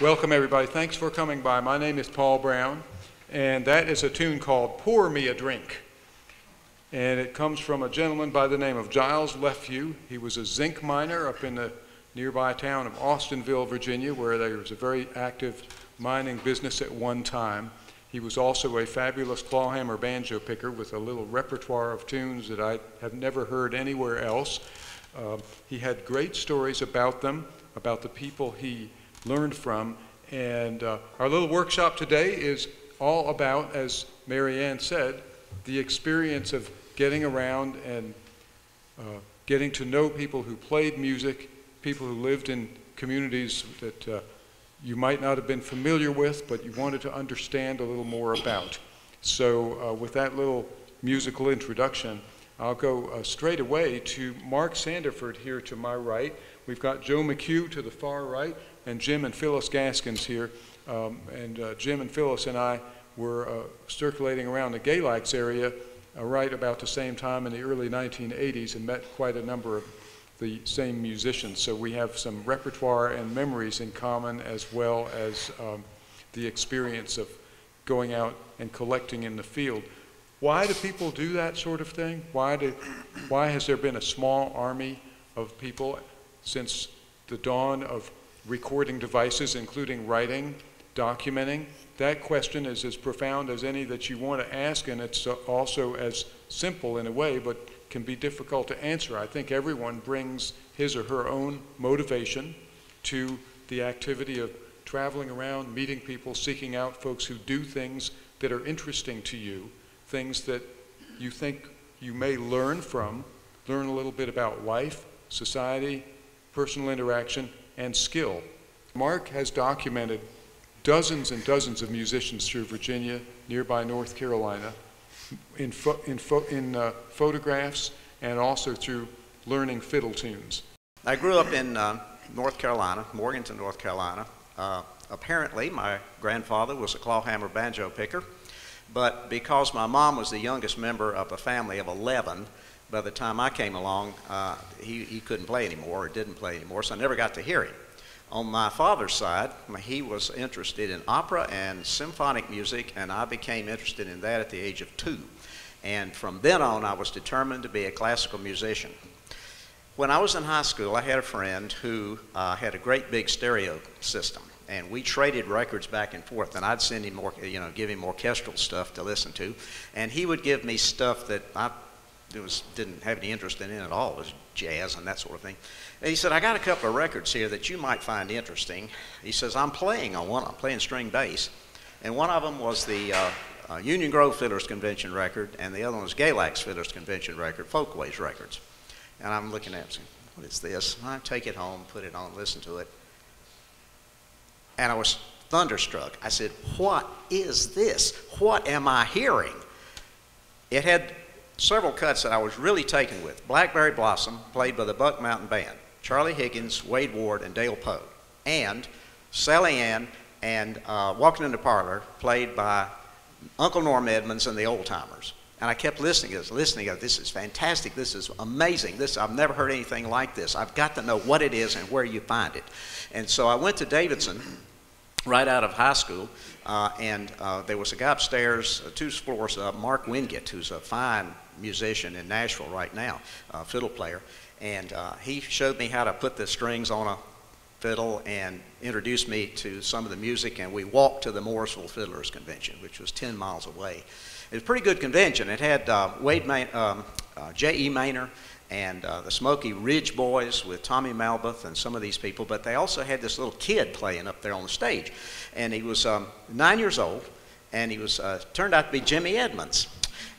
Welcome, everybody. Thanks for coming by. My name is Paul Brown, and that is a tune called Pour Me a Drink. And it comes from a gentleman by the name of Giles Lefew. He was a zinc miner up in the nearby town of Austinville, Virginia, where there was a very active mining business at one time. He was also a fabulous clawhammer banjo picker with a little repertoire of tunes that I have never heard anywhere else. He had great stories about them, about the people he learned from, and our little workshop today is all about, as Mary Ann said, the experience of getting around and getting to know people who played music, people who lived in communities that you might not have been familiar with, but you wanted to understand a little more about. So with that little musical introduction, I'll go straight away to Mark Sanderford here to my right. We've got Joe McHugh to the far right, and Jim and Phyllis Gaskins here. Jim and Phyllis and I were circulating around the Galax area right about the same time in the early 1980s and met quite a number of the same musicians. So we have some repertoire and memories in common, as well as the experience of going out and collecting in the field. Why do people do that sort of thing? Why has there been a small army of people since the dawn of recording devices, including writing, documenting? That question is as profound as any that you want to ask, and it's also as simple in a way, but can be difficult to answer. I think everyone brings his or her own motivation to the activity of traveling around, meeting people, seeking out folks who do things that are interesting to you, things that you think you may learn from, learn a little bit about life, society, personal interaction, and skill. Mark has documented dozens and dozens of musicians through Virginia, nearby North Carolina, in photographs and also through learning fiddle tunes. I grew up in North Carolina, Morganton, North Carolina. Apparently, my grandfather was a clawhammer banjo picker, but because my mom was the youngest member of a family of 11, by the time I came along, he couldn't play anymore, or didn't play anymore, so I never got to hear him. On my father's side, he was interested in opera and symphonic music, and I became interested in that at the age of 2. And from then on, I was determined to be a classical musician. When I was in high school, I had a friend who had a great big stereo system, and we traded records back and forth, and I'd send him more, give him orchestral stuff to listen to, and he would give me stuff that I didn't have any interest in at all. It was jazz and that sort of thing. And he said, I got a couple of records here that you might find interesting. He says, I'm playing on one. I'm playing string bass. And one of them was the Union Grove Fiddlers Convention record, and the other one was Galax Fiddlers Convention record, Folkways records. And I'm looking at it saying, what is this? And I take it home, put it on, listen to it. And I was thunderstruck. I said, what is this? What am I hearing? It had several cuts that I was really taken with. Blackberry Blossom, played by the Buck Mountain Band, Charlie Higgins, Wade Ward, and Dale Poe, and Sally Ann and Walking in the Parlor, played by Uncle Norm Edmonds and the Old Timers. And I kept listening to this, this is fantastic, this is amazing, I've never heard anything like this. I've got to know what it is and where you find it. And so I went to Davidson right out of high school, and there was a guy upstairs, 2 floors up, Mark Wingate, who's a fine musician in Nashville right now, a fiddle player, and he showed me how to put the strings on a fiddle and introduced me to some of the music, and we walked to the Mooresville Fiddlers Convention, which was 10 miles away. It was a pretty good convention. It had J.E. Maynor and the Smoky Ridge Boys with Tommy Malbuth and some of these people, but they also had this little kid playing up there on the stage, and he was 9 years old, and he was turned out to be Jimmy Edmonds.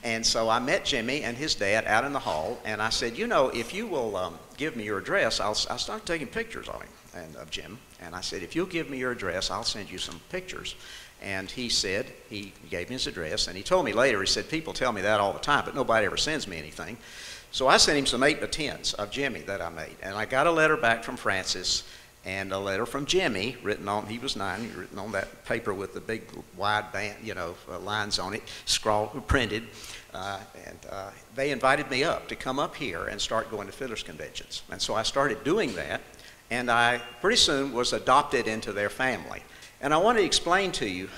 And so I met Jimmy and his dad out in the hall, and I said, you know, if you will give me your address, I'll start taking pictures of him and of Jim. And I said, if you'll give me your address, I'll send you some pictures. And he said, he gave me his address, and he told me later, he said, people tell me that all the time, but nobody ever sends me anything. So I sent him some 8x10s of Jimmy that I made, and I got a letter back from Francis and a letter from Jimmy written on, he was 9, written on that paper with the big wide band, lines on it, scrawled, printed, and they invited me up to come up here and start going to fiddlers conventions. And so I started doing that, And I pretty soon was adopted into their family. And I want to explain to you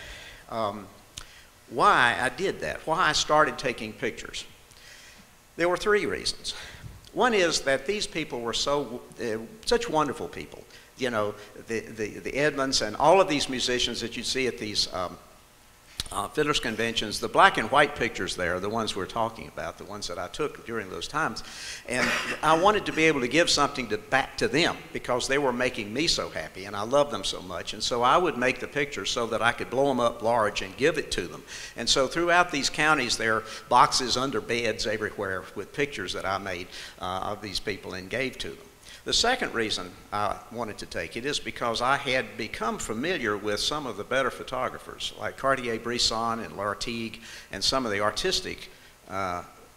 why I did that, why I started taking pictures. There were three reasons. One is that these people were such wonderful people. You know, the Edmonds and all of these musicians that you see at these Fiddlers Conventions, the black and white pictures there are the ones we're talking about, the ones that I took during those times. And I wanted to be able to give something back to them because they were making me so happy and I loved them so much. And so I would make the pictures so that I could blow them up large and give it to them. And so throughout these counties, there are boxes under beds everywhere with pictures that I made of these people and gave to them. The second reason I wanted to take it is because I had become familiar with some of the better photographers like Cartier-Bresson and Lartigue and some of the artistic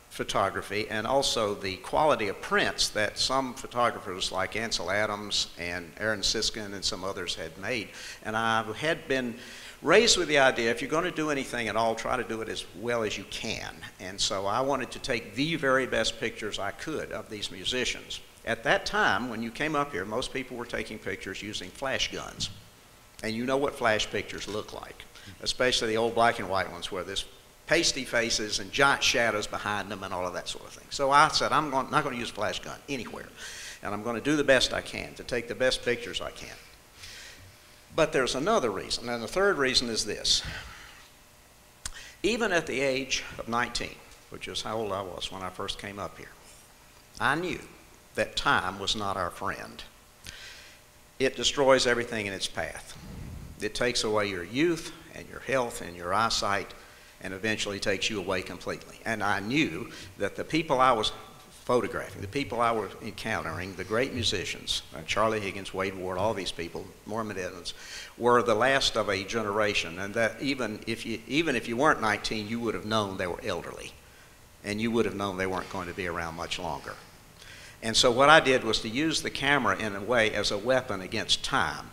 photography and also the quality of prints that some photographers like Ansel Adams and Aaron Siskin and some others had made. And I had been raised with the idea, if you're going to do anything at all, try to do it as well as you can. And so I wanted to take the very best pictures I could of these musicians. At that time, when you came up here, most people were taking pictures using flash guns. And you know what flash pictures look like, especially the old black and white ones where there's pasty faces and giant shadows behind them and all of that sort of thing. So I said, I'm not going to use a flash gun anywhere. And I'm going to do the best I can to take the best pictures I can. But there's another reason, and the third reason is this. Even at the age of 19, which is how old I was when I first came up here, I knew that time was not our friend. It destroys everything in its path. It takes away your youth and your health and your eyesight and eventually takes you away completely. And I knew that the people I was photographing, the people I was encountering, the great musicians, Charlie Higgins, Wade Ward, all these people, Mormon Edmonds, were the last of a generation, and that even if you weren't 19, you would have known they were elderly, and you would have known they weren't going to be around much longer. And so what I did was to use the camera in a way as a weapon against time.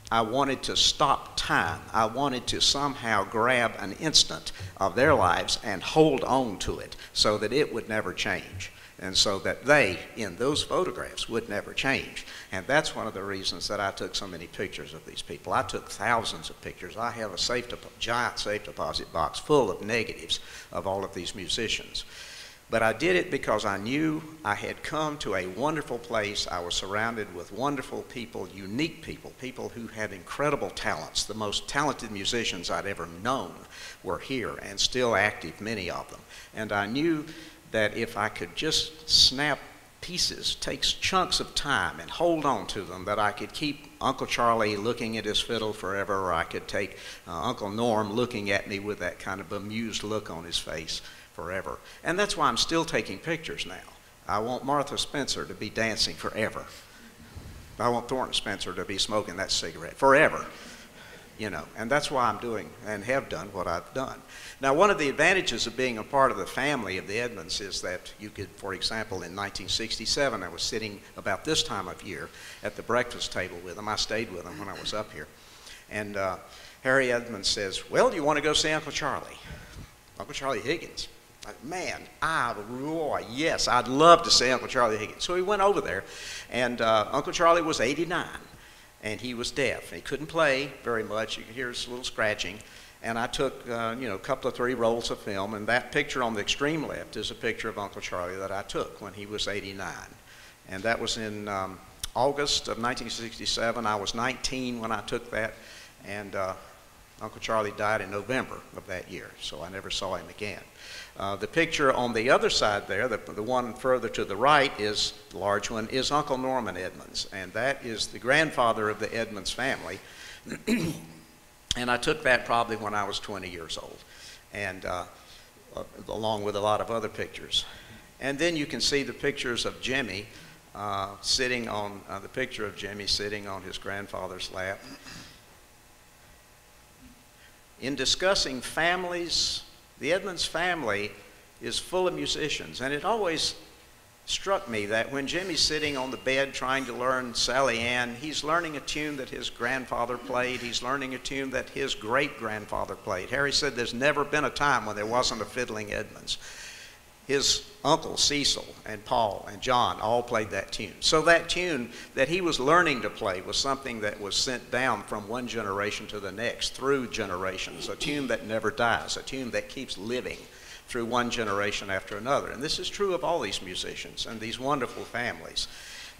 I wanted to stop time. I wanted to somehow grab an instant of their lives and hold on to it so that it would never change. And so that they, in those photographs, would never change. And that's one of the reasons that I took so many pictures of these people. I took thousands of pictures. I have a giant safe deposit box full of negatives of all of these musicians. But I did it because I knew I had come to a wonderful place. I was surrounded with wonderful people, unique people, people who had incredible talents. The most talented musicians I'd ever known were here and still active, many of them. And I knew that if I could just snap pieces, take chunks of time and hold on to them, that I could keep Uncle Charlie looking at his fiddle forever, or I could take Uncle Norm looking at me with that kind of bemused look on his face forever. And that's why I'm still taking pictures now. I want Martha Spencer to be dancing forever. I want Thornton Spencer to be smoking that cigarette forever. You know, and that's why I'm doing and have done what I've done. Now, one of the advantages of being a part of the family of the Edmonds is that you could, for example, in 1967, I was sitting about this time of year at the breakfast table with them. I stayed with them when I was up here. And Harry Edmonds says, well, do you want to go see Uncle Charlie? Uncle Charlie Higgins. Man, yes, I'd love to see Uncle Charlie Higgins. So we went over there, and Uncle Charlie was 89. And he was deaf. He couldn't play very much. You could hear his little scratching. And I took, a couple of 3 rolls of film, and that picture on the extreme left is a picture of Uncle Charlie that I took when he was 89. And that was in August of 1967. I was 19 when I took that, and Uncle Charlie died in November of that year, so I never saw him again. The picture on the other side there, the one further to the right, is the large one, is Uncle Norman Edmonds, and that is the grandfather of the Edmonds family. And I took that probably when I was 20 years old, and along with a lot of other pictures. And then you can see the pictures of Jimmy sitting on, the picture of Jimmy sitting on his grandfather's lap. In discussing families, the Edmonds family is full of musicians, and it always struck me that when Jimmy's sitting on the bed trying to learn Sally Ann, he's learning a tune that his grandfather played. He's learning a tune that his great-grandfather played. Harry said there's never been a time when there wasn't a fiddling Edmonds. his uncle Cecil and Paul and John all played that tune. So that tune that he was learning to play was something that was sent down from one generation to the next through generations, a tune that never dies, a tune that keeps living through one generation after another. And this is true of all these musicians and these wonderful families.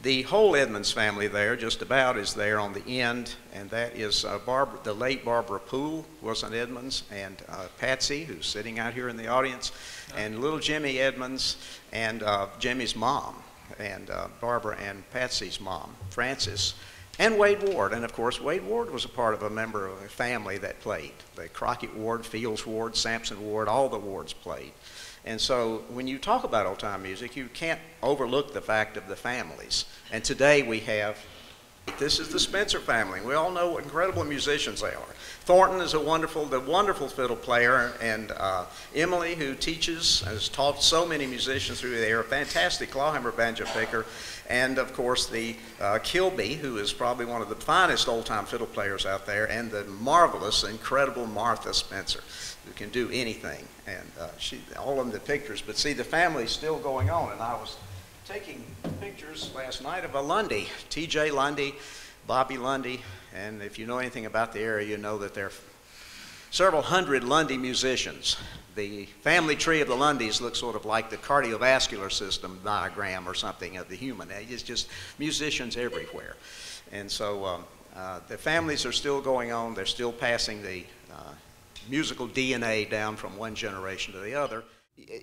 The whole Edmonds family there, just about, is there on the end, and that is the late Barbara Poole was an Edmonds, and Patsy, who's sitting out here in the audience, and little Jimmy Edmonds, and Jimmy's mom, and Barbara and Patsy's mom, Frances, and Wade Ward. And of course, Wade Ward was a part of a member of a family that played. The Crockett Ward, Fields Ward, Sampson Ward, all the Wards played. And so when you talk about old-time music, you can't overlook the fact of the families. And today we have, this is the Spencer family. We all know what incredible musicians they are. Thornton is the wonderful fiddle player, and Emily, who teaches, has taught so many musicians through there, a fantastic clawhammer banjo picker, and of course the Kilby, who is probably one of the finest old-time fiddle players out there, and the marvelous, incredible Martha Spencer, who can do anything. And all of them, the pictures, but see, the family's still going on. And I was taking pictures last night of a Lundy, T.J. Lundy, Bobby Lundy, and if you know anything about the area, you know that there are several hundred Lundy musicians. The family tree of the Lundys looks sort of like the cardiovascular system diagram or something of the human. It's just musicians everywhere. And so the families are still going on. They're still passing the musical DNA down from one generation to the other.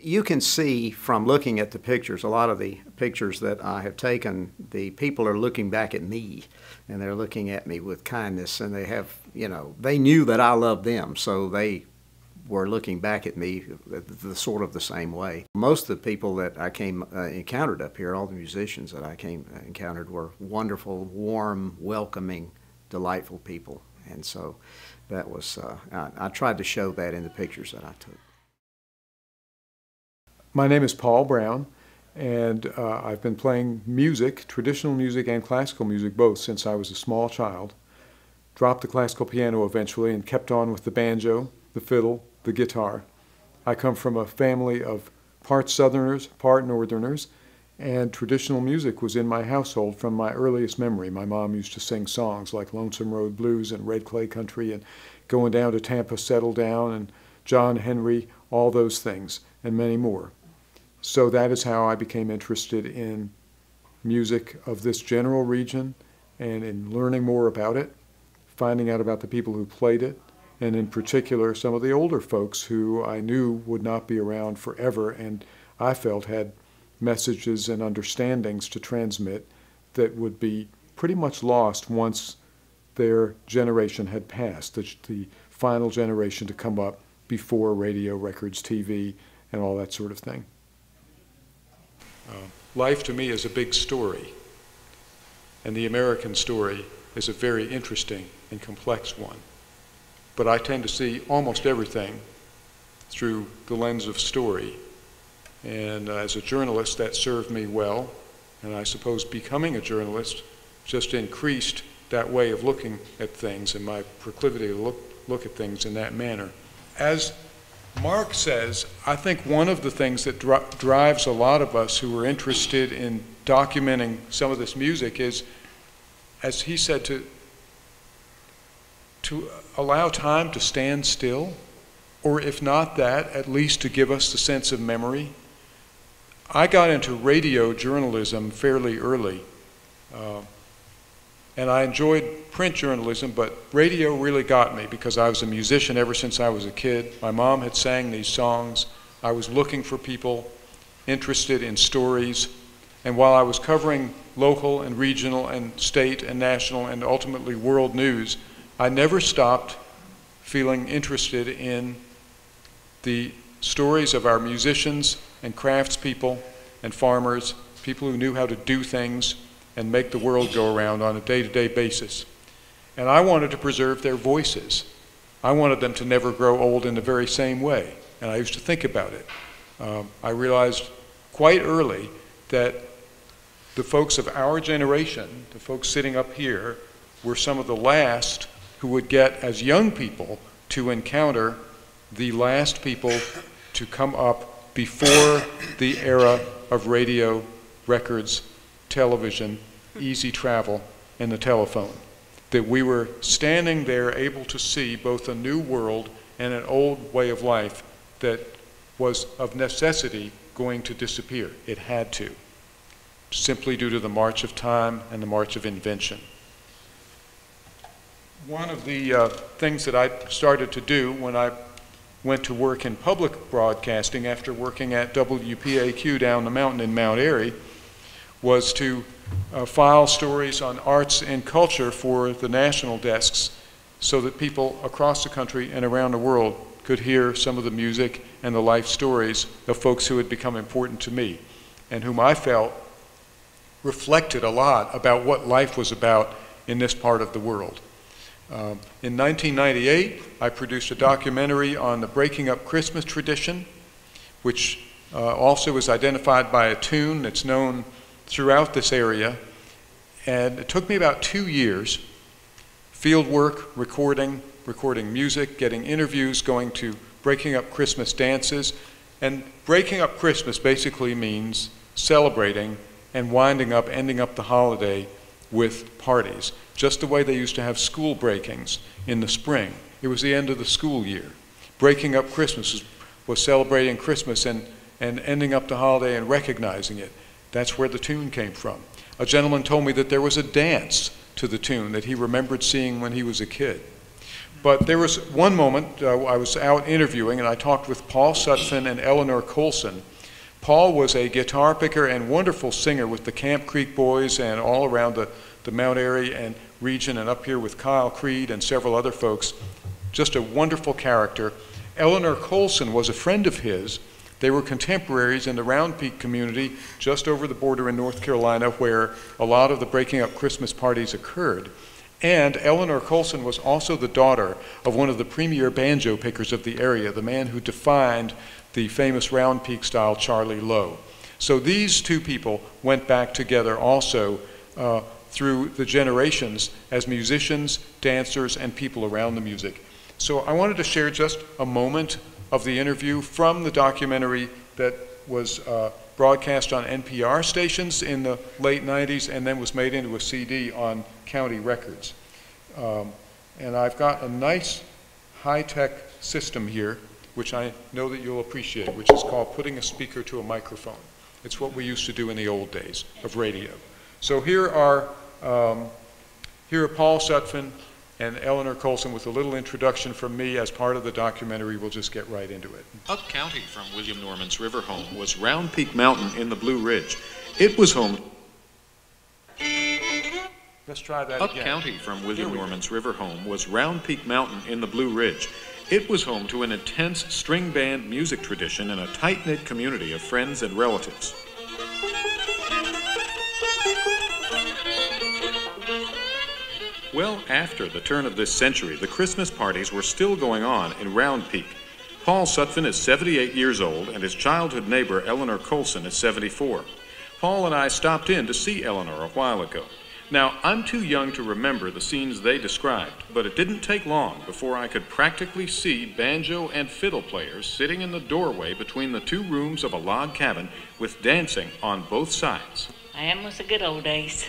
You can see from looking at the pictures, a lot of the pictures that I have taken, the people are looking back at me, and they're looking at me with kindness, and they have, they knew that I loved them, so they were looking back at me sort of the same way. Most of the people that I encountered up here, all the musicians that I encountered were wonderful, warm, welcoming, delightful people, and so that was, I tried to show that in the pictures that I took. My name is Paul Brown, and I've been playing music, traditional music and classical music both, since I was a small child. Dropped the classical piano eventually and kept on with the banjo, the fiddle, the guitar. I come from a family of part Southerners, part Northerners, and traditional music was in my household from my earliest memory. My mom used to sing songs like Lonesome Road Blues and Red Clay Country and Going Down to Tampa, Settle Down, and John Henry, all those things, and many more. So that is how I became interested in music of this general region and in learning more about it, finding out about the people who played it, and in particular some of the older folks who I knew would not be around forever and I felt had messages and understandings to transmit that would be pretty much lost once their generation had passed, the final generation to come up before radio, records, TV, and all that sort of thing. Life to me is a big story, and the American story is a very interesting and complex one. But I tend to see almost everything through the lens of story. And as a journalist, that served me well. And I suppose becoming a journalist just increased that way of looking at things and my proclivity to look at things in that manner. As Mark says, I think one of the things that drives a lot of us who are interested in documenting some of this music is, as he said, to allow time to stand still, or if not that, at least to give us the sense of memory. I got into radio journalism fairly early, and I enjoyed print journalism, but radio really got me because I was a musician ever since I was a kid. My mom had sang these songs. I was looking for people interested in stories, and while I was covering local and regional and state and national and ultimately world news, I never stopped feeling interested in the stories of our musicians and craftspeople and farmers, people who knew how to do things and make the world go around on a day-to-day basis. And I wanted to preserve their voices. I wanted them to never grow old in the very same way, and I used to think about it. I realized quite early that the folks of our generation, the folks sitting up here, were some of the last who would get, as young people, to encounter the last people to come up before the era of radio, records, television, easy travel, and the telephone. That we were standing there able to see both a new world and an old way of life that was of necessity going to disappear. It had to, simply due to the march of time and the march of invention. One of the things that I started to do when I went to work in public broadcasting after working at WPAQ down the mountain in Mount Airy was to file stories on arts and culture for the national desks so that people across the country and around the world could hear some of the music and the life stories of folks who had become important to me and whom I felt reflected a lot about what life was about in this part of the world. In 1998, I produced a documentary on the breaking up Christmas tradition, which also is identified by a tune that's known throughout this area. And it took me about 2 years, field work, recording music, getting interviews, going to breaking up Christmas dances. And breaking up Christmas basically means celebrating and winding up, ending up the holiday with parties, just the way they used to have school breakings in the spring. It was the end of the school year. Breaking up Christmas was celebrating Christmas and ending up the holiday and recognizing it. That's where the tune came from. A gentleman told me that there was a dance to the tune that he remembered seeing when he was a kid. But there was one moment, I was out interviewing and I talked with Paul Sutphin and Eleanor Colson. Paul was a guitar picker and wonderful singer with the Camp Creek Boys and all around the Mount Airy and region, and up here with Kyle Creed and several other folks. Just a wonderful character. Eleanor Colson was a friend of his. They were contemporaries in the Round Peak community just over the border in North Carolina where a lot of the breaking up Christmas parties occurred. And Eleanor Colson was also the daughter of one of the premier banjo pickers of the area, the man who defined the famous Round Peak style Charlie Lowe. So these two people went back together also through the generations as musicians, dancers, and people around the music. So I wanted to share just a moment of the interview from the documentary that was broadcast on NPR stations in the late 90s and then was made into a CD on county records. And I've got a nice high-tech system here, which I know that you'll appreciate, which is called putting a speaker to a microphone. It's what we used to do in the old days of radio. So here are Paul Sutphin and Eleanor Colson with a little introduction from me as part of the documentary. We'll just get right into it. Up county from William Norman's river home was Round Peak Mountain in the Blue Ridge. It was home. Let's try that Up again. county from William Norman's river home was Round Peak Mountain in the Blue Ridge. It was home to an intense string band music tradition and a tight-knit community of friends and relatives. Well after the turn of this century, the Christmas parties were still going on in Round Peak. Paul Sutphin is 78 years old, and his childhood neighbor Eleanor Colson is 74. Paul and I stopped in to see Eleanor a while ago. Now, I'm too young to remember the scenes they described, but it didn't take long before I could practically see banjo and fiddle players sitting in the doorway between the two rooms of a log cabin with dancing on both sides. Them was the good old days.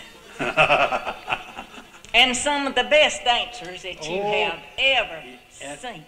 And some of the best dancers that you have ever seen.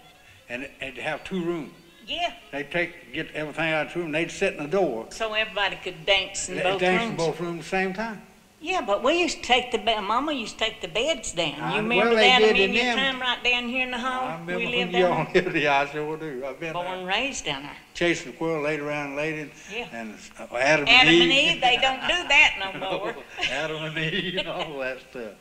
And to have two rooms. Yeah. They'd get everything out of the room, they'd sit in the door. So everybody could dance in both rooms. Dance in both rooms at the same time. Yeah, but we used to take Mama used to take the beds down. You remember well, they that did a in million them. time right down here in the hall? I remember we when lived you all down lived there. I sure do. I've been born there. and raised down there. Chasing the squirrel, laid around and laid it. Yeah. And Adam Adam and and Eve, they don't do that no more. Adam and Eve and all that stuff.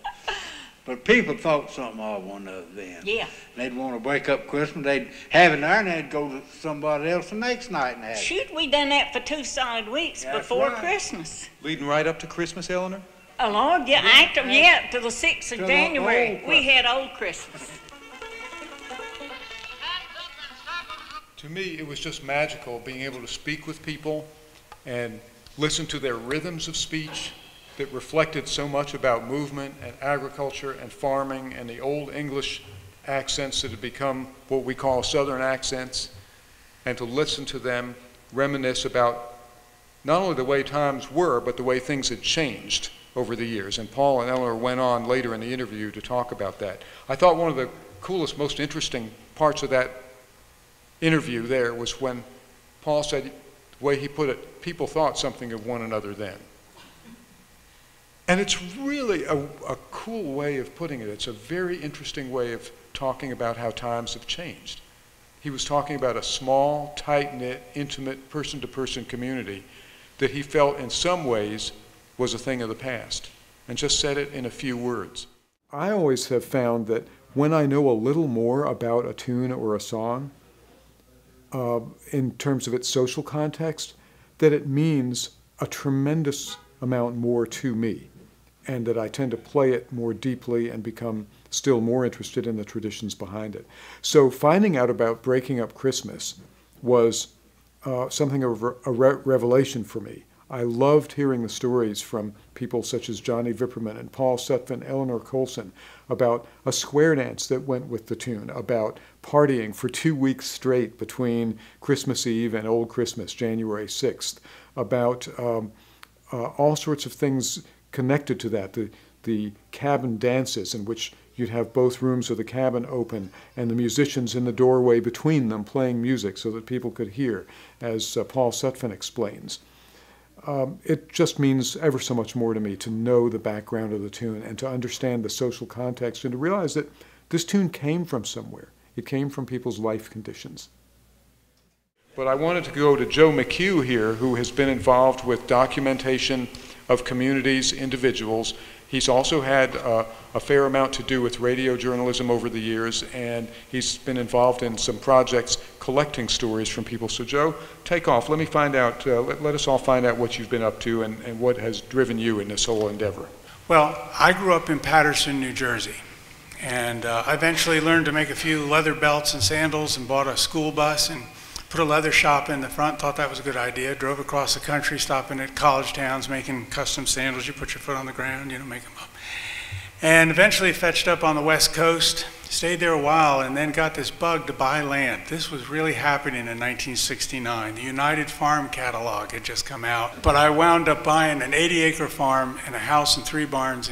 But people thought something of one another then. Yeah. They'd want to break up Christmas. They'd have it there and they'd go to somebody else the next night and have it. Shoot, we done that for 2 solid weeks That's before right. Christmas. Leading right up to Christmas, Eleanor? Oh, Lord, yeah, after, yeah, to the 6th of To the January, old we had old Christmas. To me, it was just magical being able to speak with people and listen to their rhythms of speech that reflected so much about movement and agriculture and farming and the old English accents that had become what we call Southern accents, and to listen to them reminisce about not only the way times were, but the way things had changed over the years. And Paul and Eleanor went on later in the interview to talk about that. I thought one of the coolest, most interesting parts of that interview there was when Paul said, the way he put it, people thought something of one another then. And it's really a cool way of putting it. It's a very interesting way of talking about how times have changed. He was talking about a small, tight-knit, intimate, person-to-person community that he felt in some ways was a thing of the past, and just said it in a few words. I always have found that when I know a little more about a tune or a song, in terms of its social context, that it means a tremendous amount more to me, and that I tend to play it more deeply and become still more interested in the traditions behind it. So finding out about Breaking Up Christmas was something of a revelation for me. I loved hearing the stories from people such as Johnny Vipperman and Paul Sutphin, Eleanor Colson, about a square dance that went with the tune, about partying for 2 weeks straight between Christmas Eve and Old Christmas, January 6th, about all sorts of things connected to that, the cabin dances in which you'd have both rooms of the cabin open and the musicians in the doorway between them playing music so that people could hear, as Paul Sutphin explains. It just means ever so much more to me to know the background of the tune and to understand the social context and to realize that this tune came from somewhere. It came from people's life conditions. But I wanted to go to Joe McHugh here, who has been involved with documentation of communities, individuals. He's also had a fair amount to do with radio journalism over the years, and he's been involved in some projects collecting stories from people. So Joe, take off. Let me find out, let us all find out what you've been up to and what has driven you in this whole endeavor. Well, I grew up in Paterson, New Jersey, and I eventually learned to make a few leather belts and sandals and bought a school bus and put a leather shop in the front, thought that was a good idea, drove across the country, stopping at college towns, making custom sandals. You put your foot on the ground, you know, make them up. And eventually fetched up on the West Coast, stayed there a while, and then got this bug to buy land. This was really happening in 1969. The United Farm Catalog had just come out. But I wound up buying an 80-acre farm and a house and 3 barns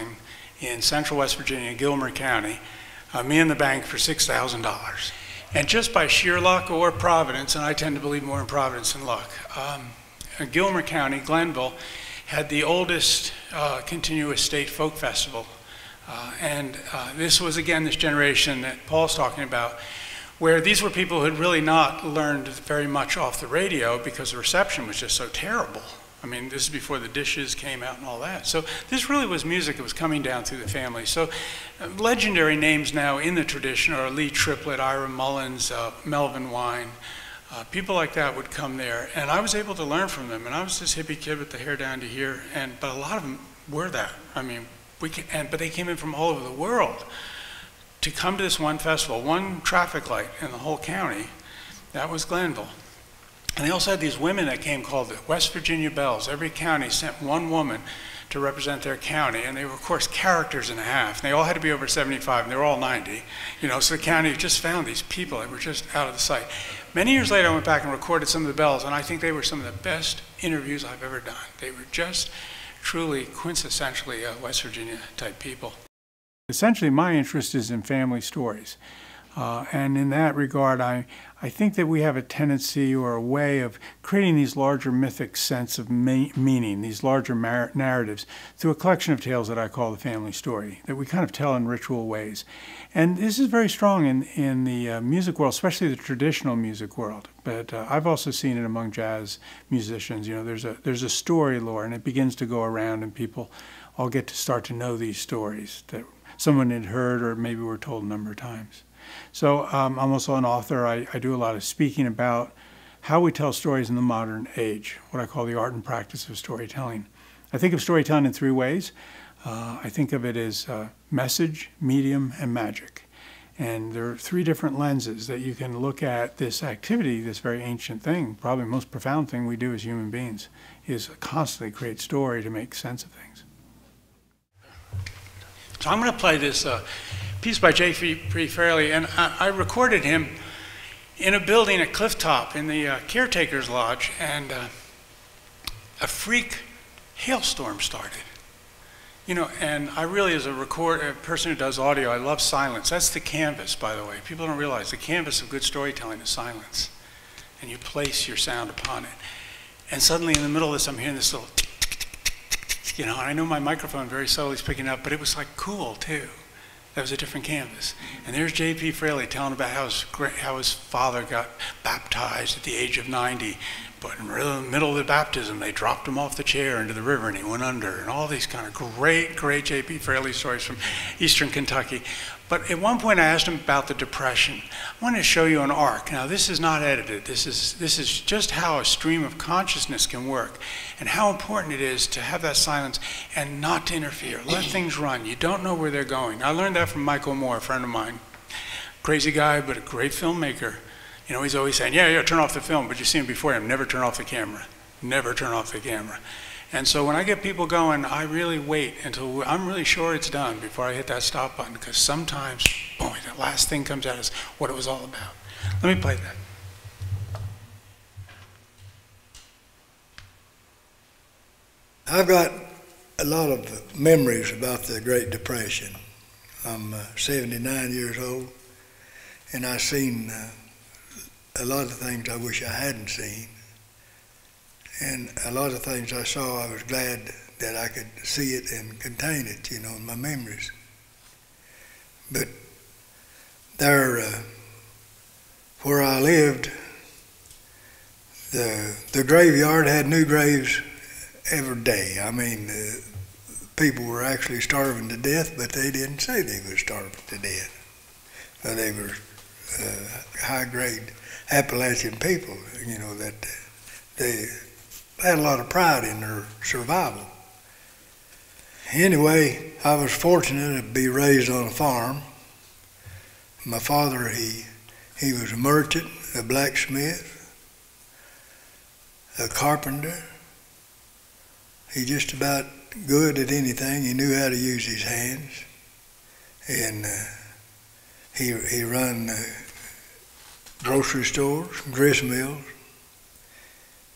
in central West Virginia, Gilmer County, me and the bank for $6,000. And just by sheer luck or providence, and I tend to believe more in providence than luck, Gilmer County, Glenville, had the oldest continuous state folk festival. This was, again, this generation that Paul's talking about, where these were people who had really not learned very much off the radio because the reception was just so terrible. I mean, this is before the dishes came out and all that. So this really was music that was coming down through the family. So legendary names now in the tradition are Lee Triplett, Ira Mullins, Melvin Wine. People like that would come there, and I was able to learn from them. And I was this hippie kid with the hair down to here, but a lot of them were that. I mean, but they came in from all over the world to come to this one festival, one traffic light in the whole county. That was Glenville. And they also had these women that came called the West Virginia Belles. Every county sent one woman to represent their county, and they were, of course, characters and a half. And they all had to be over 75, and they were all 90. You know, so the county just found these people that were just out of the sight. Many years later, I went back and recorded some of the Belles, and I think they were some of the best interviews I've ever done. They were just truly quintessentially West Virginia type people. Essentially, my interest is in family stories. And in that regard, I think that we have a tendency or a way of creating these larger mythic sense of meaning, these larger narratives, through a collection of tales that I call the family story, that we kind of tell in ritual ways. And this is very strong in the music world, especially the traditional music world. But I've also seen it among jazz musicians. You know, there's a story lore, and it begins to go around, and people all get to start to know these stories that someone had heard or maybe were told a number of times. So I'm also an author. I do a lot of speaking about how we tell stories in the modern age, what I call the art and practice of storytelling. I think of storytelling in 3 ways. I think of it as message, medium, and magic. And there are 3 different lenses that you can look at this activity, this very ancient thing, probably the most profound thing we do as human beings, is constantly create story to make sense of things. So I'm going to play this piece by J. P. Fairley, and I recorded him in a building at Clifftop in the caretaker's lodge, and a freak hailstorm started. You know, and I really, as a person who does audio, I love silence. That's the canvas, by the way. People don't realize the canvas of good storytelling is silence. And you place your sound upon it. And suddenly in the middle of this, I'm hearing this little tick, tick, tick, tick, tick, you know, and I know my microphone very subtly is picking up, but it was like cool too. That was a different canvas. And there's J.P. Fraley telling about how his father got baptized at the age of 90. But in the middle of the baptism, they dropped him off the chair into the river and he went under. And all these kind of great J.P. Fraley stories from Eastern Kentucky. But at one point I asked him about the Depression. I wanted to show you an arc. Now this is not edited. This is just how a stream of consciousness can work and how important it is to have that silence and not to interfere. Let things run. You don't know where they're going. I learned that from Michael Moore, a friend of mine. Crazy guy, but a great filmmaker. You know, he's always saying, yeah, turn off the film, but you see him before him, never turn off the camera. Never turn off the camera. And so when I get people going, I really wait until I'm really sure it's done before I hit that stop button, because sometimes, boy, the last thing comes out is what it was all about. Let me play that. I've got a lot of memories about the Great Depression. I'm 79 years old, and I've seen a lot of things I wish I hadn't seen. And a lot of things I saw, I was glad that I could see it and contain it, you know, in my memories. But there, where I lived, the graveyard had new graves every day. I mean, people were actually starving to death, but they didn't say they were starving to death. They were high-grade Appalachian people, you know, that they had a lot of pride in their survival. Anyway, I was fortunate to be raised on a farm. My father, he was a merchant, a blacksmith, a carpenter. He just about good at anything. He knew how to use his hands. And he run grocery stores, grist mills,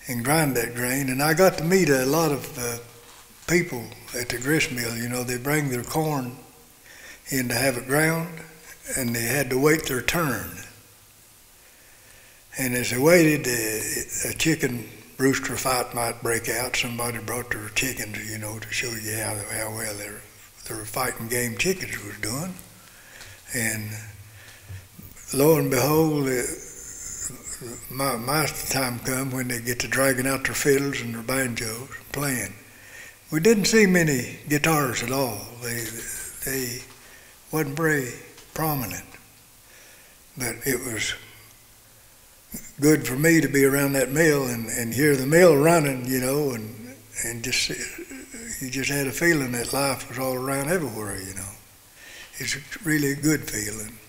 and grind that grain. And I got to meet a lot of people at the grist mill. You know, they bring their corn in to have it ground, and they had to wait their turn. And as they waited, a chicken rooster fight might break out. Somebody brought their chickens, you know, to show you how well their fighting game chickens was doing. And lo and behold, my time come when they get to dragging out their fiddles and their banjos, playing. We didn't see many guitars at all. They wasn't very prominent. But it was good for me to be around that mill and hear the mill running, you know, and just, you just had a feeling that life was all around everywhere, you know. It's really a good feeling.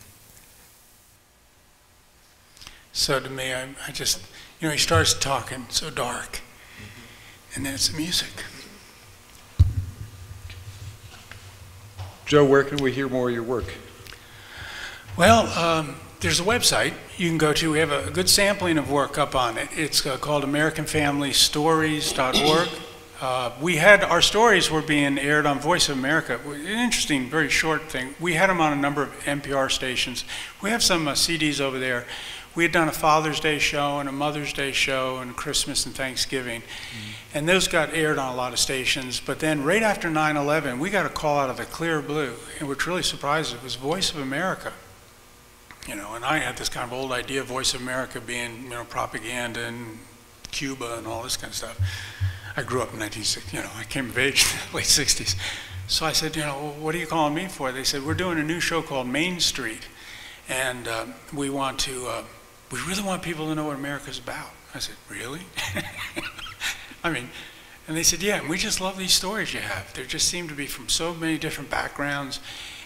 So to me, I just, you know, he starts talking so dark, and then it's the music. Joe, where can we hear more of your work? Well, there's a website you can go to. We have a good sampling of work up on it. It's called AmericanFamilyStories.org. Our stories were being aired on Voice of America. An interesting, very short thing. We had them on a number of NPR stations. We have some CDs over there. We had done a Father's Day show and a Mother's Day show and Christmas and Thanksgiving. And those got aired on a lot of stations. But then right after 9/11, we got a call out of the clear blue, and which really surprised us, was Voice of America. You know, and I had this kind of old idea of Voice of America being, you know, propaganda and Cuba and all this kind of stuff. I grew up in 1960, you know, I came of age in the late 60s. So I said, you know, well, what are you calling me for? They said, we're doing a new show called Main Street, and we really want people to know what America's about. I said, really? I mean, and they said, yeah, and we just love these stories you have. There just seem to be from so many different backgrounds,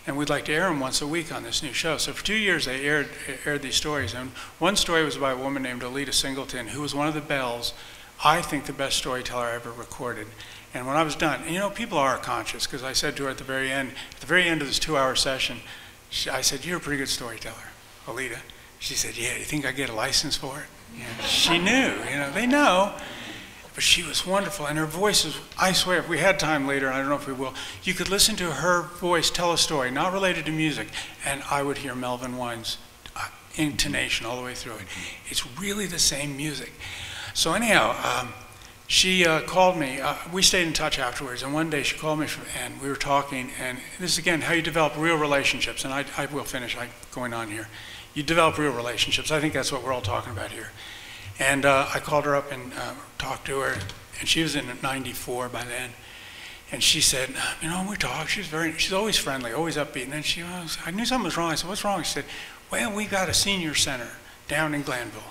and we'd like to air them once a week on this new show. So for 2 years, they aired these stories. And one story was by a woman named Alita Singleton, who was one of the Bells, I think the best storyteller I ever recorded. And when I was done, and you know, people are conscious, because I said to her at the very end of this 2-hour session, I said, you're a pretty good storyteller, Alita. She said, yeah, you think I get a license for it? You know, she knew, you know, they know. But she was wonderful, and her voice is, I swear, if we had time later, I don't know if we will, you could listen to her voice tell a story, not related to music, and I would hear Melvin Wine's intonation all the way through it. It's really the same music. So anyhow, she called me. We stayed in touch afterwards, and one day she called me, and we were talking, and this is, again, how you develop real relationships, and I will finish going on here. You develop real relationships. I think that's what we're all talking about here. And I called her up and talked to her, and she was in 94 by then. And she said, you know, we talked. She's always friendly, always upbeat. And then I knew something was wrong. I said, what's wrong? She said, well, we got a senior center down in Glanville.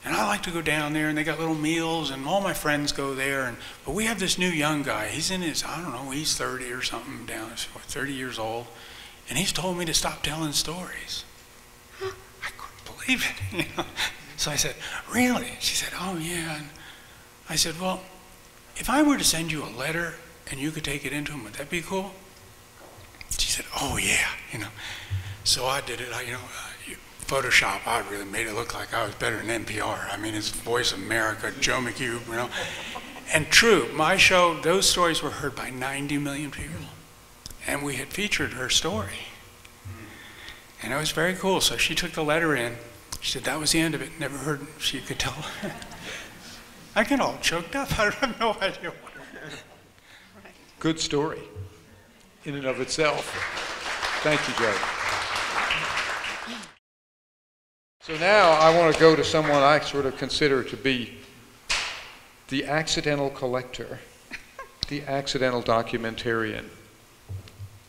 And I like to go down there, and they got little meals, and all my friends go there. But we have this new young guy. He's in his, I don't know, he's 30 or something down, 30 years old. And he's told me to stop telling stories. I couldn't believe it, you know. So I said, really? She said, oh, yeah. And I said, well, if I were to send you a letter and you could take it into him, would that be cool? She said, oh, yeah, you know. So I did it. Photoshop, I really made it look like I was better than NPR. I mean, it's Voice of America, Joe McHugh, you know. And true, my show, those stories were heard by 90 million people. And we had featured her story. And it was very cool. So she took the letter in. She said, that was the end of it. Never heard, she could tell. I get all choked up. I have no idea. Good story in and of itself. Thank you, Joe. So now I want to go to someone I sort of consider to be the accidental collector, the accidental documentarian.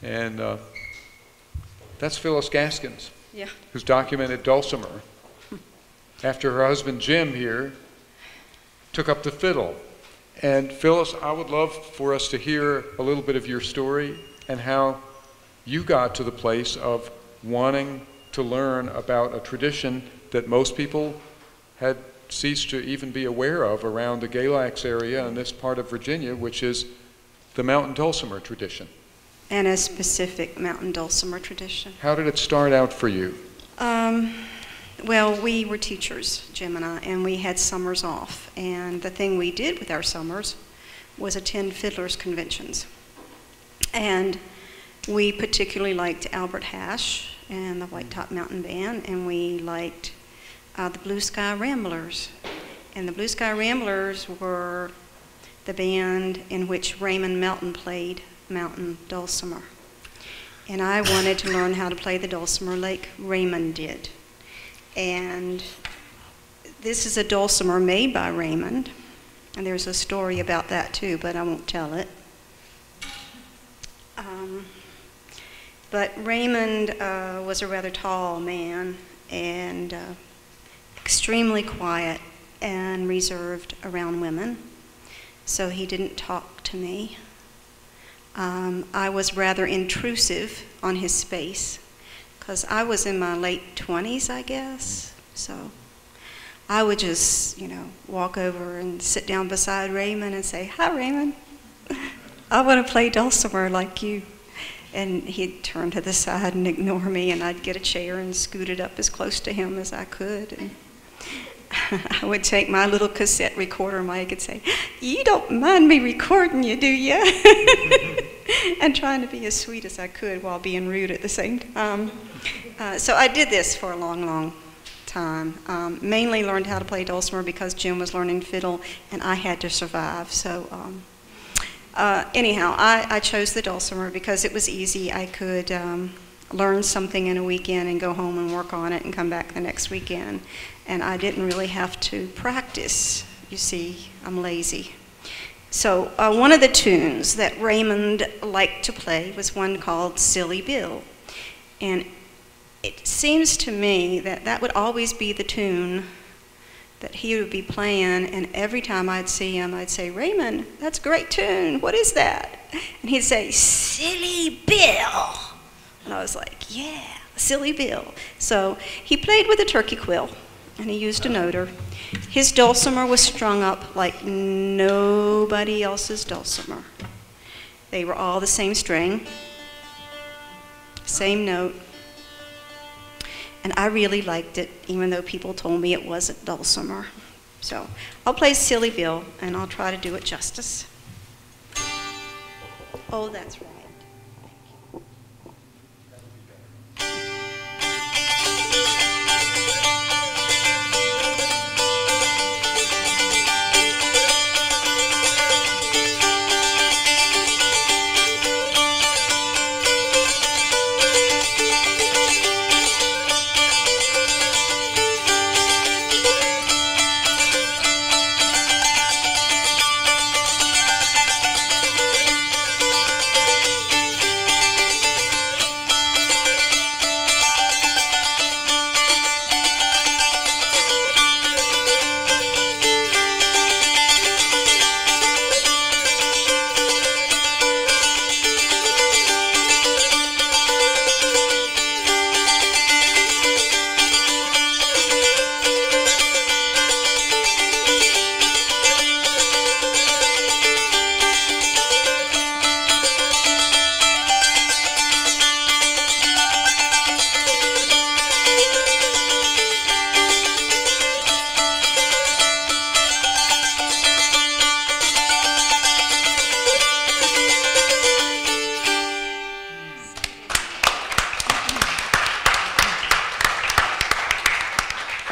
And that's Phyllis Gaskins, yeah, who's documented Dulcimer after her husband Jim here took up the fiddle. And Phyllis, I would love for us to hear a little bit of your story and how you got to the place of wanting to learn about a tradition that most people had ceased to even be aware of around the Galax area in this part of Virginia, which is the mountain dulcimer tradition. And a specific mountain dulcimer tradition. How did it start out for you? Well, we were teachers, Jim and I, and we had summers off. And the thing we did with our summers was attend fiddlers conventions. And we particularly liked Albert Hash and the White Top Mountain Band, and we liked the Blue Sky Ramblers. And the Blue Sky Ramblers were the band in which Raymond Melton played mountain dulcimer. And I wanted to learn how to play the dulcimer like Raymond did. And this is a dulcimer made by Raymond, and there's a story about that too, but I won't tell it. But Raymond was a rather tall man and extremely quiet and reserved around women, so he didn't talk to me. I was rather intrusive on his space because I was in my late 20s, I guess. So I would just, you know, walk over and sit down beside Raymond and say, "Hi, Raymond. I want to play dulcimer like you." And he'd turn to the side and ignore me, and I'd get a chair and scoot it up as close to him as I could. And I would take my little cassette recorder mic and say, "You don't mind me recording you, do you?" And trying to be as sweet as I could while being rude at the same time. So I did this for a long, long time. Mainly learned how to play dulcimer because Jim was learning fiddle and I had to survive. So anyhow, I chose the dulcimer because it was easy. I could learn something in a weekend and go home and work on it and come back the next weekend. And I didn't really have to practice. You see, I'm lazy. So one of the tunes that Raymond liked to play was one called Silly Bill. And it seems to me that that would always be the tune that he would be playing, and every time I'd see him, I'd say, "Raymond, that's a great tune. What is that?" And he'd say, "Silly Bill." And I was like, "Yeah, Silly Bill." So he played with a turkey quill, and he used a noter. His dulcimer was strung up like nobody else's dulcimer. They were all the same string, same note. And I really liked it, even though people told me it wasn't dulcimer. So I'll play Silly Bill, and I'll try to do it justice. Oh, that's right.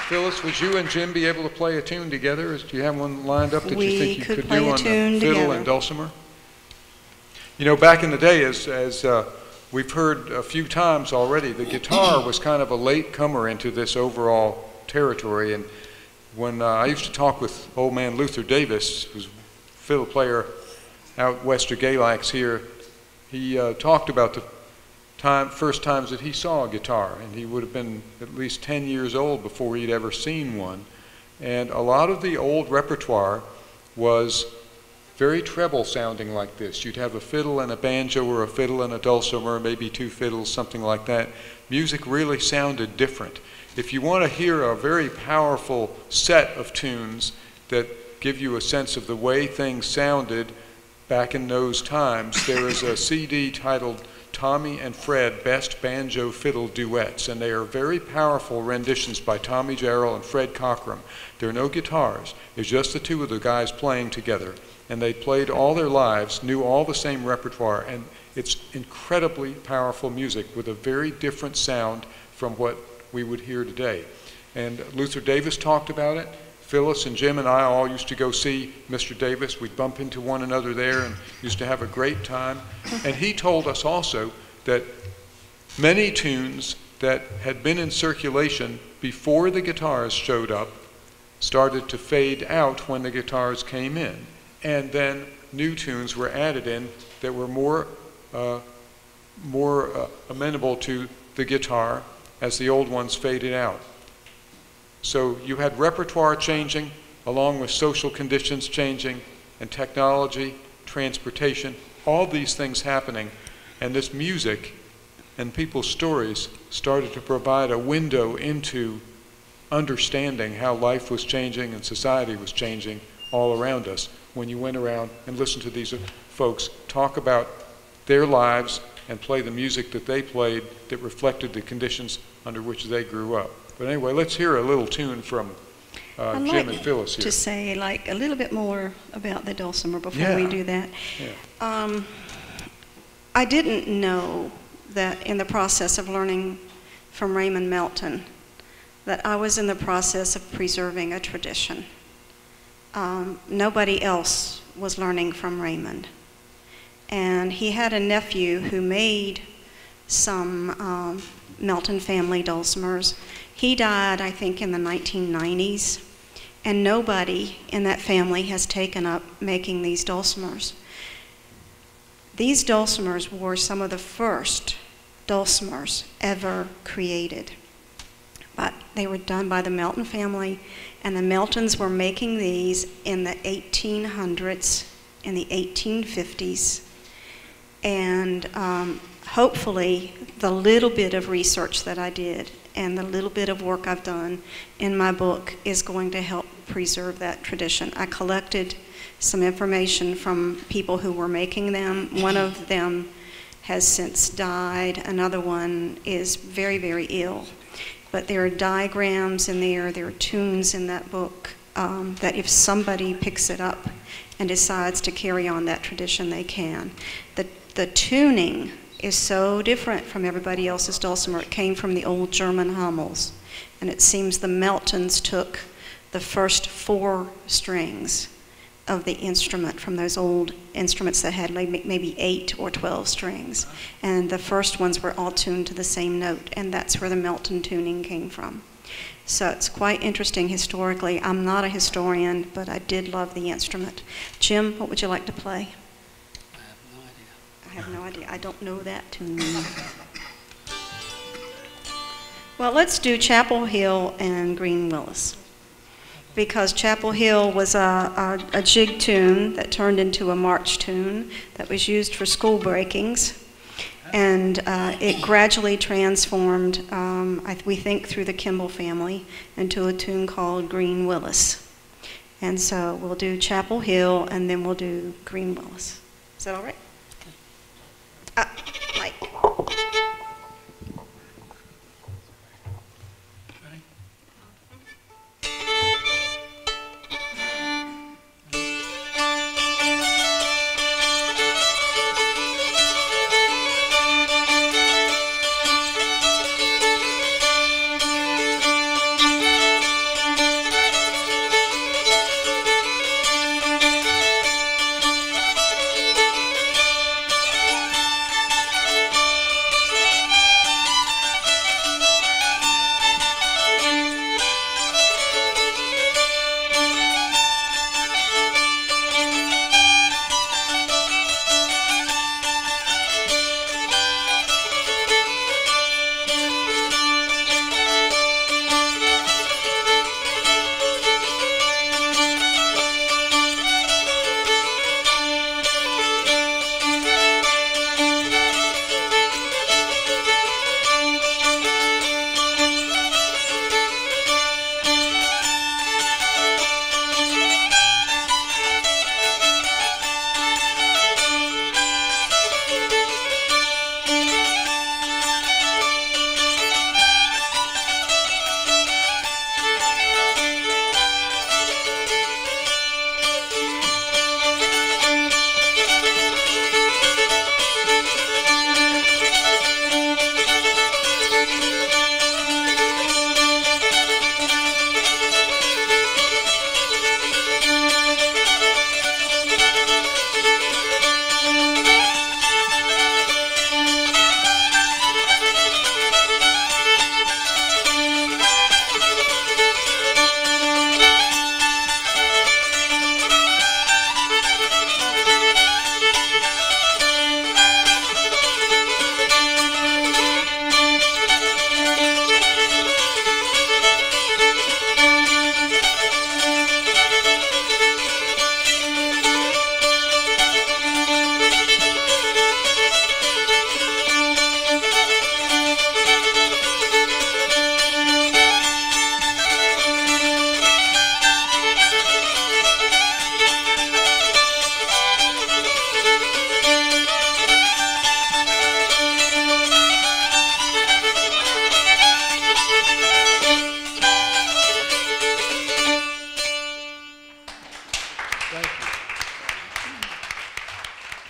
Phyllis, would you and Jim be able to play a tune together? Do you have one lined up that you think you could play do a on the tune fiddle together. and dulcimer? You know, back in the day, as we've heard a few times already, the guitar was kind of a late comer into this overall territory. And when I used to talk with old man Luther Davis, who's a fiddle player out west of Galax here, he talked about the first times that he saw a guitar, and he would have been at least 10 years old before he'd ever seen one. And a lot of the old repertoire was very treble sounding like this. You'd have a fiddle and a banjo, or a fiddle and a dulcimer, maybe two fiddles, something like that. Music really sounded different. If you want to hear a very powerful set of tunes that give you a sense of the way things sounded back in those times, there is a CD titled Tommy and Fred Best Banjo Fiddle Duets, and they are very powerful renditions by Tommy Jarrell and Fred Cockram. There are no guitars. It's just the two of the guys playing together, and they played all their lives, knew all the same repertoire, and it's incredibly powerful music with a very different sound from what we would hear today. And Luther Davis talked about it. Phyllis and Jim and I all used to go see Mr. Davis. We'd bump into one another there and used to have a great time. And he told us also that many tunes that had been in circulation before the guitars showed up started to fade out when the guitars came in. And then new tunes were added in that were more amenable to the guitar as the old ones faded out. So you had repertoire changing along with social conditions changing and technology, transportation, all these things happening. And this music and people's stories started to provide a window into understanding how life was changing and society was changing all around us when you went around and listened to these folks talk about their lives and play the music that they played that reflected the conditions under which they grew up. But anyway, let's hear a little tune from Jim and Phyllis here. To say like a little bit more about the dulcimer before we do that. Yeah. I didn't know that in the process of learning from Raymond Melton that I was in the process of preserving a tradition. Nobody else was learning from Raymond. And he had a nephew who made some Melton family dulcimers. He died, I think, in the 1990s, and nobody in that family has taken up making these dulcimers. These dulcimers were some of the first dulcimers ever created, but they were done by the Melton family, and the Meltons were making these in the 1800s, in the 1850s, and hopefully the little bit of research that I did and the little bit of work I've done in my book is going to help preserve that tradition. I collected some information from people who were making them. One of them has since died. Another one is very, very ill. but there are diagrams in there are tunes in that book that if somebody picks it up and decides to carry on that tradition, they can. The tuning is so different from everybody else's dulcimer. It came from the old German Hummels, and it seems the Meltons took the first 4 strings of the instrument from those old instruments that had maybe 8 or 12 strings. And the first ones were all tuned to the same note, and that's where the Melton tuning came from. So it's quite interesting historically. I'm not a historian, but I did love the instrument. Jim, what would you like to play? I have no idea. I don't know that tune. Well, let's do Chapel Hill and Green Willis, because Chapel Hill was a jig tune that turned into a march tune that was used for school breakings. And it gradually transformed, we think through the Kimball family, into a tune called Green Willis. And so we'll do Chapel Hill and then we'll do Green Willis. Is that all right? Mike.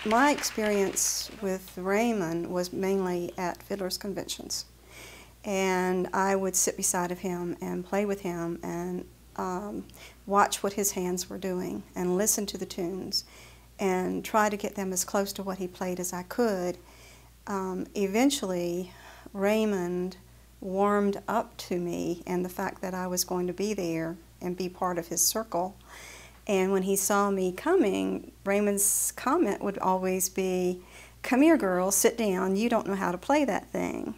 My experience with Raymond was mainly at fiddlers conventions, and I would sit beside of him and play with him and watch what his hands were doing and listen to the tunes and try to get them as close to what he played as I could. Eventually, Raymond warmed up to me and the fact that I was going to be there and be part of his circle. And when he saw me coming, Raymond's comment would always be, "Come here, girl, sit down. You don't know how to play that thing."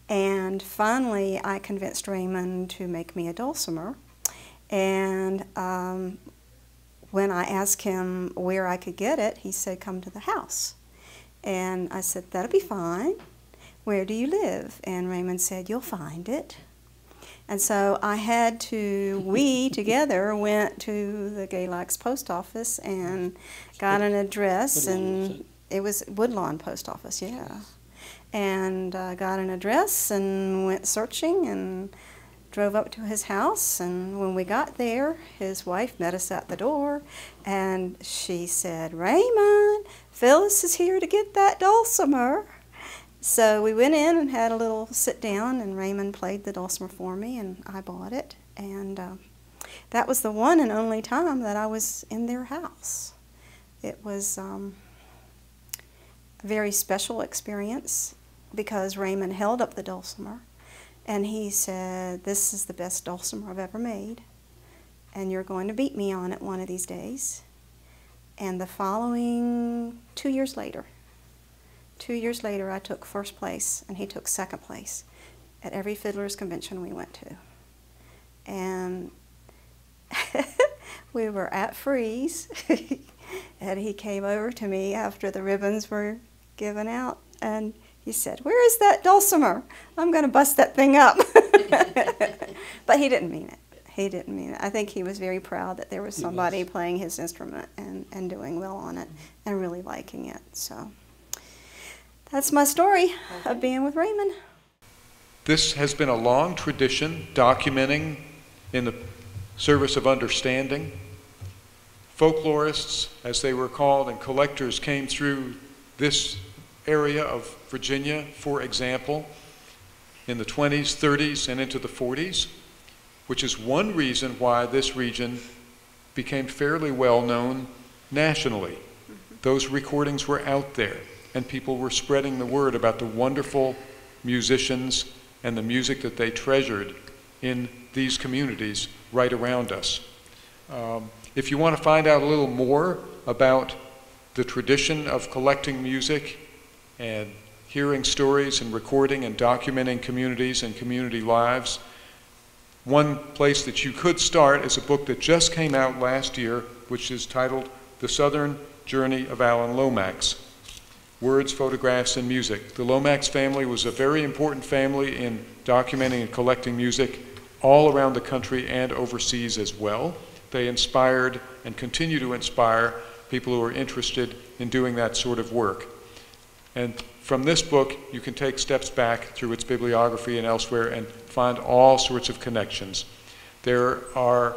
And finally, I convinced Raymond to make me a dulcimer. And when I asked him where I could get it, he said, "Come to the house." And I said, "That'll be fine. Where do you live?" And Raymond said, "You'll find it." And so I had to, we together went to the Galax post office and got an address, and it was Woodlawn post office, yeah. and got an address and went searching and drove up to his house. And when we got there, his wife met us at the door, and she said, "Raymond, Phyllis is here to get that dulcimer." So we went in and had a little sit down, and Raymond played the dulcimer for me, and I bought it. And that was the one and only time that I was in their house. It was a very special experience because Raymond held up the dulcimer and he said, "This is the best dulcimer I've ever made, and you're going to beat me on it one of these days." And the following 2 years later, I took first place and he took second place at every Fiddlers Convention we went to. And we were at Freeze, and he came over to me after the ribbons were given out, and he said, "Where is that dulcimer? I'm going to bust that thing up." But he didn't mean it. He didn't mean it. I think he was very proud that there was somebody playing his instrument and doing well on it and really liking it. So that's my story of being with Raymond. This has been a long tradition documenting in the service of understanding. Folklorists, as they were called, and collectors came through this area of Virginia, for example, in the 20s, 30s, and into the 40s, which is one reason why this region became fairly well known nationally. Those recordings were out there, and people were spreading the word about the wonderful musicians and the music that they treasured in these communities right around us. If you want to find out a little more about the tradition of collecting music and hearing stories and recording and documenting communities and community lives, one place that you could start is a book that just came out last year, which is titled The Southern Journey of Alan Lomax, Words, Photographs, and Music. The Lomax family was a very important family in documenting and collecting music all around the country and overseas as well. They inspired and continue to inspire people who are interested in doing that sort of work. And from this book, you can take steps back through its bibliography and elsewhere and find all sorts of connections. There are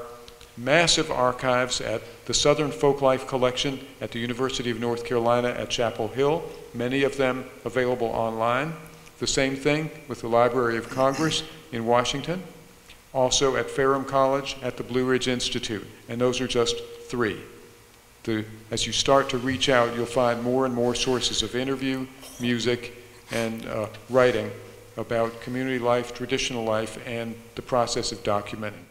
massive archives at the Southern Folklife Collection at the University of North Carolina at Chapel Hill, many of them available online. The same thing with the Library of Congress in Washington, also at Ferrum College, at the Blue Ridge Institute, and those are just three. As you start to reach out, you'll find more and more sources of interview, music, and writing about community life, traditional life, and the process of documenting.